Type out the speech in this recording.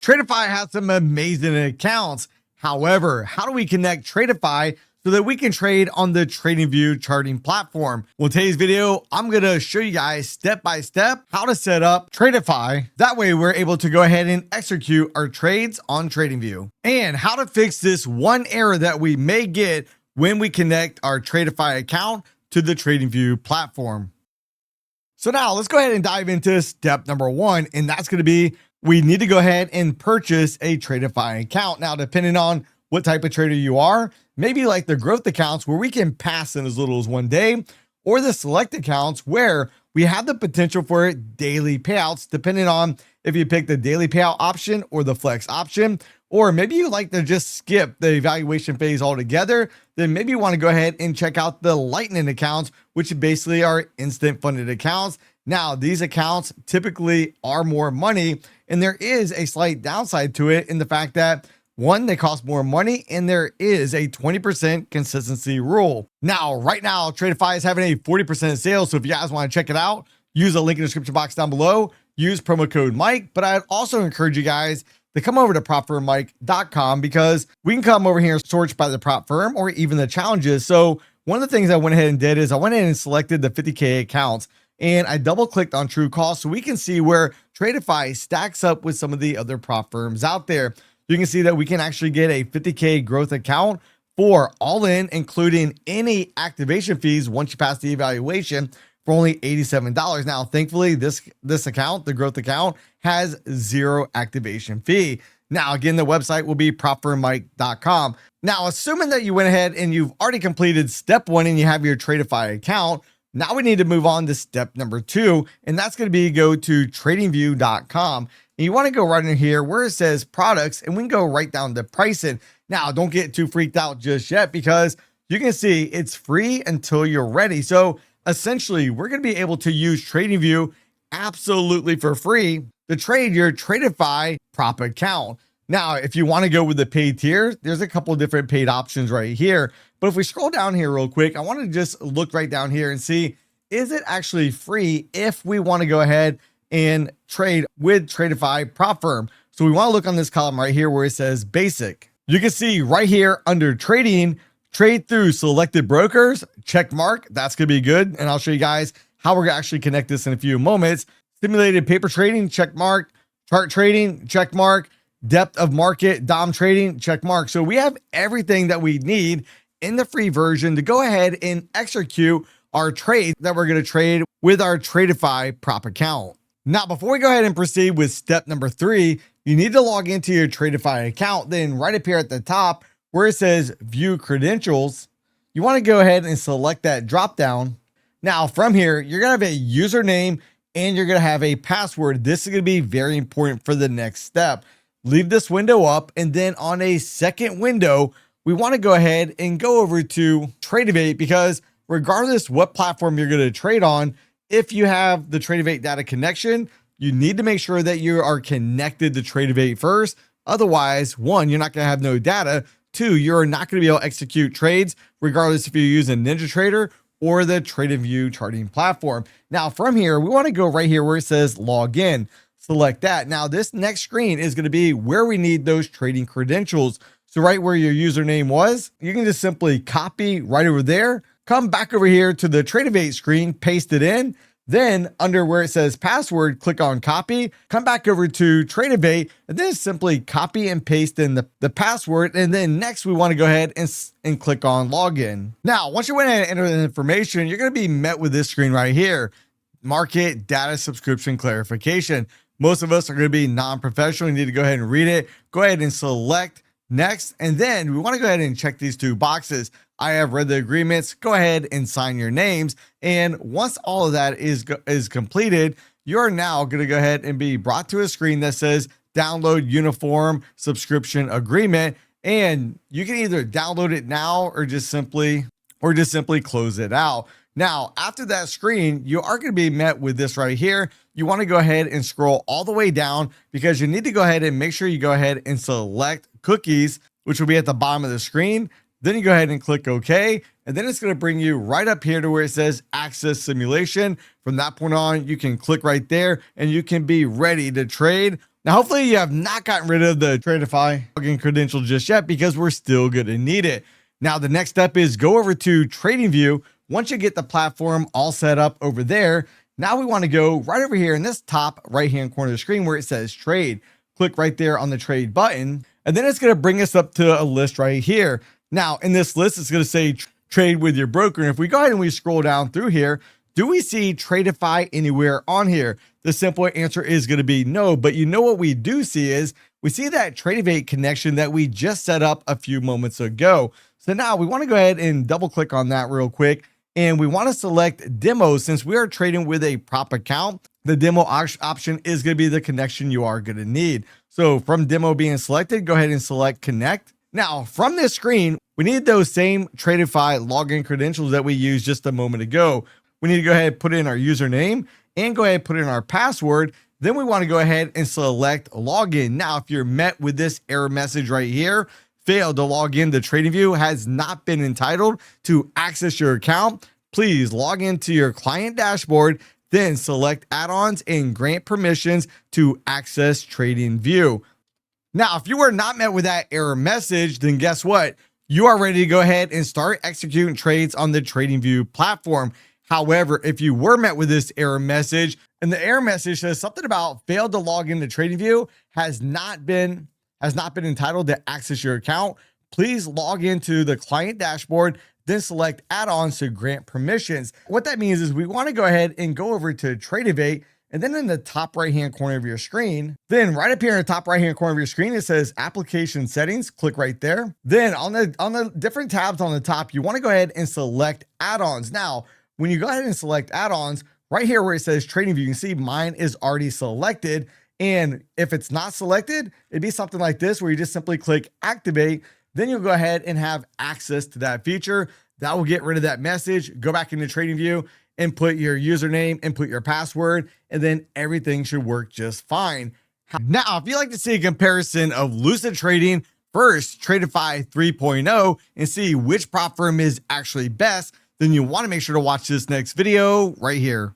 Tradeify has some amazing accounts. However, how do we connect Tradeify so that we can trade on the TradingView charting platform? Well, in today's video, I'm going to show you guys step by step how to set up Tradeify. That way we're able to go ahead and execute our trades on TradingView, and how to fix this one error that we may get when we connect our Tradeify account to the TradingView platform. So now let's go ahead and dive into step number one, and that's going to be we need to go ahead and purchase a Tradeify account. Now, depending on what type of trader you are, maybe like the growth accounts where we can pass in as little as 1 day, or the select accounts where we have the potential for daily payouts, depending on if you pick the daily payout option or the flex option. Or maybe you like to just skip the evaluation phase altogether, then maybe you want to go ahead and check out the Lightning accounts, which basically are instant funded accounts. Now, these accounts typically are more money, and there is a slight downside to it in the fact that, one, they cost more money, and there is a 20% consistency rule. Now, right now, Tradeify is having a 40% sale, so if you guys want to check it out, use the link in the description box down below, use promo code Mike, but I'd also encourage you guys to come over to propfirmmike.com, because we can come over here and search by the prop firm or even the challenges. So one of the things I went ahead and did is I went ahead and selected the 50K accounts, and I double clicked on true cost so we can see where Tradeify stacks up with some of the other prop firms out there. You can see that we can actually get a 50K growth account for all in, including any activation fees once you pass the evaluation, for only $87. Now, thankfully, this account, the growth account, has zero activation fee. Now, again, the website will be propfirmmike.com. Now, assuming that you went ahead and you've already completed step one and you have your Tradeify account, now we need to move on to step number two, and that's going to be go to tradingview.com. And you want to go right in here where it says products, and we can go right down to pricing. Now, don't get too freaked out just yet, because you can see it's free until you're ready. So essentially, we're going to be able to use TradingView absolutely for free to trade your Tradeify prop account. Now, if you want to go with the paid tier, there's a couple of different paid options right here. But if we scroll down here real quick, I want to just look right down here and see, is it actually free if we want to go ahead and trade with Tradeify prop firm? So we want to look on this column right here where it says basic. You can see right here under trading, trade through selected brokers, check mark. That's going to be good. And I'll show you guys how we're going to actually connect this in a few moments. Simulated paper trading, check mark. Chart trading, check mark. Depth of market, DOM trading, check mark. So we have everything that we need in the free version to go ahead and execute our trade that we're going to trade with our Tradeify prop account. Now, before we go ahead and proceed with step number three, you need to log into your Tradeify account. Then right up here at the top where it says view credentials, you want to go ahead and select that drop down. Now from here, you're going to have a username and you're going to have a password. This is going to be very important for the next step. Leave this window up, and then on a second window, we want to go ahead and go over to Tradovate, because regardless what platform you're going to trade on, if you have the Tradovate data connection, you need to make sure that you are connected to Tradovate first. Otherwise, one, you're not going to have no data. Two, you're not going to be able to execute trades, regardless if you're using NinjaTrader or the TradingView charting platform. Now from here, we want to go right here where it says log in. Select that. Now this next screen is going to be where we need those trading credentials. So right where your username was, you can just simply copy right over there, come back over here to the Tradovate screen, paste it in. Then under where it says password, click on copy, come back over to Tradovate, and then simply copy and paste in the password. And then next we want to go ahead and click on login. Now, once you went ahead and enter the information, you're going to be met with this screen right here. Market data subscription clarification. Most of us are going to be non-professional. You need to go ahead and read it. Go ahead and select next. And then we want to go ahead and check these two boxes. I have read the agreements. Go ahead and sign your names. And once all of that is completed, you're now going to go ahead and be brought to a screen that says download uniform subscription agreement. And you can either download it now or just simply close it out. Now, after that screen, you are going to be met with this right here. You want to go ahead and scroll all the way down, because you need to go ahead and make sure you go ahead and select cookies, which will be at the bottom of the screen. Then you go ahead and click OK, and then it's going to bring you right up here to where it says access simulation. From that point on, you can click right there and you can be ready to trade Now, hopefully you have not gotten rid of the Tradeify login credential just yet, because we're still going to need it. Now, the next step is go over to TradingView. Once you get the platform all set up over there, now we want to go right over here in this top right-hand corner of the screen where it says trade. Click right there on the trade button, and then it's going to bring us up to a list right here. Now, in this list, it's going to say trade with your broker. And if we go ahead and we scroll down through here, do we see Tradeify anywhere on here? The simple answer is going to be no, but you know what we do see is we see that Tradovate connection that we just set up a few moments ago. So now we want to go ahead and double click on that real quick. And we want to select demo. Since we are trading with a prop account, the demo option is going to be the connection you are going to need. So from demo being selected, go ahead and select connect. Now from this screen, we need those same Tradeify login credentials that we used just a moment ago. We need to go ahead and put in our username and go ahead and put in our password. Then we want to go ahead and select login. Now, if you're met with this error message right here, failed to log in to TradingView, has not been entitled to access your account, please log into your client dashboard, then select add-ons and grant permissions to access TradingView. Now, if you were not met with that error message, then guess what? You are ready to go ahead and start executing trades on the TradingView platform. However, if you were met with this error message and the error message says something about failed to log into TradingView, has not been entitled to access your account, please log into the client dashboard, then select add-ons to grant permissions. What that means is we want to go ahead and go over to Tradovate, and then in the top right-hand corner of your screen, then right up here in the top right-hand corner of your screen, it says application settings. Click right there. Then on the different tabs on the top, you want to go ahead and select add-ons. Now, when you go ahead and select add-ons, right here where it says TradingView, you can see mine is already selected. And if it's not selected, it'd be something like this where you just simply click activate. Then you'll go ahead and have access to that feature. That will get rid of that message. Go back into TradingView, input your username, input your password, and then everything should work just fine. Now, if you'd like to see a comparison of Lucid trading versus Tradeify 3.0 and see which prop firm is actually best, then you want to make sure to watch this next video right here.